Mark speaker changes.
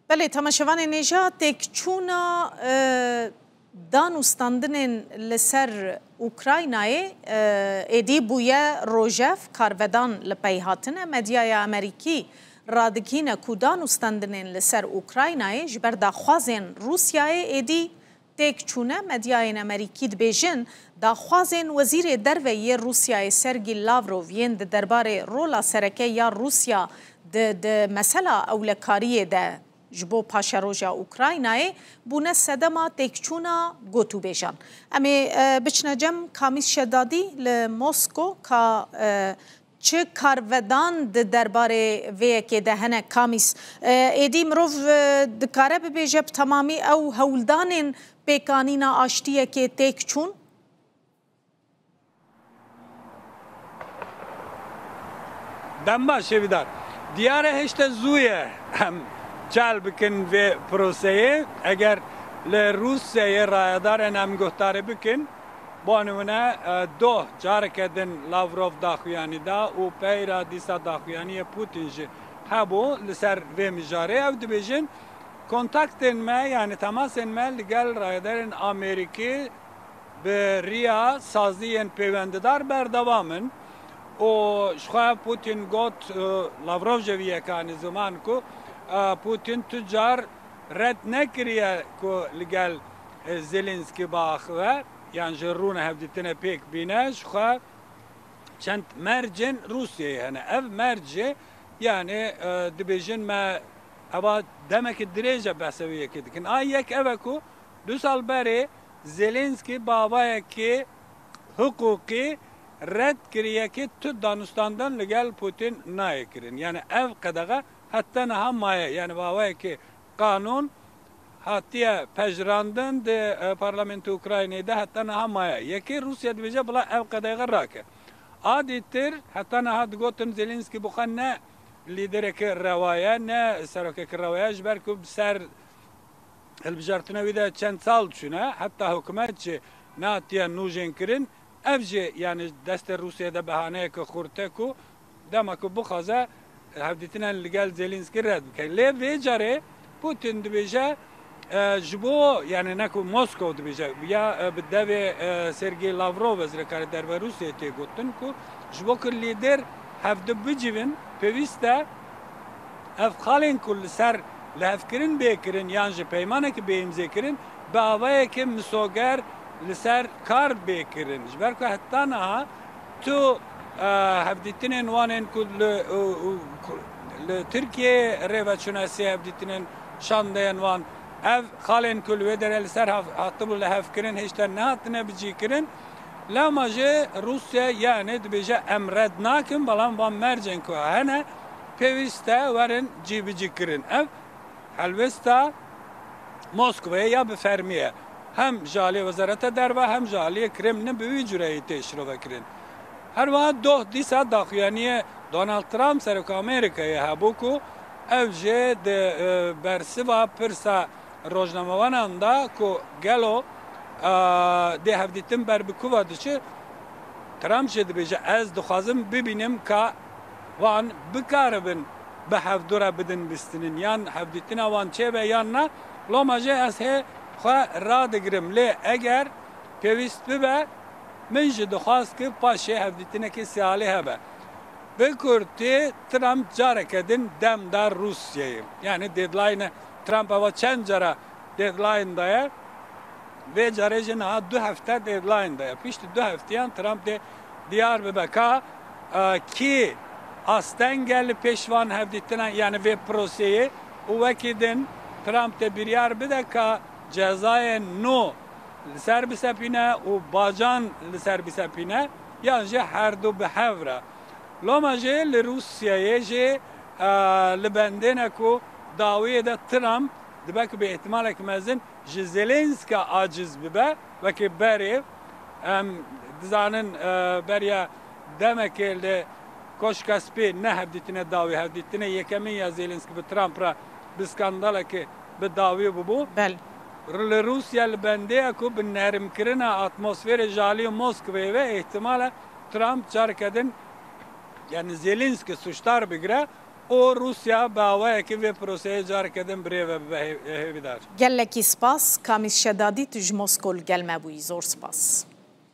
Speaker 1: بله تماشاوان نیجا تکچونا دانوستاندنین لسر اوکراینای ایدی بویا روژف کارودان لپی هاتنه مدیای امریکی رادگین کو دانوستاندنین لسر اوکراینای جبر داخوازین روسیای ایدی تکچونه مدیای امریکی دبیجن داخوازین وزیر دروی روسیای سرگی لاوروف یند درباره رولا سرکه یا روسیا د مسئله اولکاریه ده جبو پاشروجا اوکراینای بونه سدما تکچونا گوتو بیجان. امی بچنجم کامیس شدادی لموسکو که چه کارودان درباره وی که دهنه کامیس ایدی مروف دکاره ببیجب تمامی او هولدانین پیکانینا آشتیه که تکچون؟
Speaker 2: دنبا شویدار دیاره هشت زویه هم چال بکن و پروسه اگر لروسیه رایدار نم گفتاره بکن بانونه دو جارکدن لاوروف داخویانی دا و پیرا دیسا داخویانی پوتین جی هبو لسر و مجاره او دبیجن kontaktın me yani temasın me legal raydarın Ameriki be Riya saziyen pevendidar berdavamın o şoya Putin got Lavrov jeviye kani zaman ku Putin tüccar red nekriye ku legal Zelenski bağ yani jeruna hevditine pek bine şoya çent mercen Rusya'ya yani ev merci yani dibejin me ama demek ki derece beseviye kidikin. Ayek eveku dü sal beri Zelenski babaya ki hukuki red kiriye ki tü Danustan'dan legal Putin naye kirin. Yani ev kadaga hatta naha maya yani babaya ki kanun hatiye pejrandın de parlamento Ukrayna'da hatta naha maya. Yeki Rusya dibece bula ev kadaga rake. Adittir hatta naha dgotun Zelenski bukan ne لیدرک روایه نه سرک روایه جبر کو سر البجارتنا ویده چند سال چونه حتی حکومت چه ناتیا نوجن کرن افجه yani دست روسیه بهانه که خورته کو دما کو بخازه هفدیتنا legal Zelenski رد بکنه لی ویجاره پوتین دبیجه جبو yani نکو مسکو دبیجه یا بدوی سرگی لاوروف وزیر کار در روسیه تی گفتن کو جبو که لیدر هفده بجیون پیوسته اف خالین کل سر لهفکرین بیکرین یانجی پیمانه که بیمزه کرین به آوائه که مسوگر لسر کار بیکرین جبر که حتی نه تو هفدیتنین وانین کل ترکیه ریوچوناسی هفدیتنین شاندین وان اف خالین کل ویدر لسر حطبو لهفکرین هشتر نهاتنه بجی کرین لما جه روسیا yani dibije emred nakin balan van mercen ko hene peviste varın cibici kirin ev helvesta Moskova'ya ya befermiye hem jali wezareta derve hem jali Kremlin büyü cüreyi teşrif kirin her vaat doh disa daxyaniye Donald Trump serok Amerika'ya habuku ev je de bersiva pirsa rojnamavananda ko gelo ده هفدیتم بر بکوه دچه ترامپ شده بیشه از دخوازم ببینم که وان بکاربن به هفدوره بدن بستنین یان هفدیتنا وان چه به یان نه لامجه از هی خواه را دگرم لی اگر پیوست ببه منج دخواست که پاشه هفدیتنا که سیاله هبه بکرتی ترامپ جاره کدن دم در روسیه یعنی دیدلاین ترامپ هوا چند جاره دیدلاین دایه ve carece naha 2 hafta deadline da pişti 2 haftayan Trump de diyar bebeka ki aslen geldi peşvan hevdittilen yani ve proseye o vakidin Trump de bir yer bedeka cezaya no serbisapine o bacan serbisapine yani her do behavra lomaje le Rusya'ya je lebendene ko daviye de Trump dibek bir ihtimal ekmezin Zelenski aciz bibe ve ki beri dizanın beriya demek ki koşkaspi ne hevditine davi hevditine yekemin ya Zelenski bir Trump'a bir skandala ki bir davi bu.
Speaker 1: Bel.
Speaker 2: Rusya bende ku bin nerim kirina atmosferi jali Moskva ve ihtimala Trump çarkedin yani Zelenski suçlar bigre او روسیا باوه که وی پروسه جار کدن بری و هیویدار
Speaker 1: gelekî spas Kamis Şedadî tu ji Moskol gelme bûyî zor spas.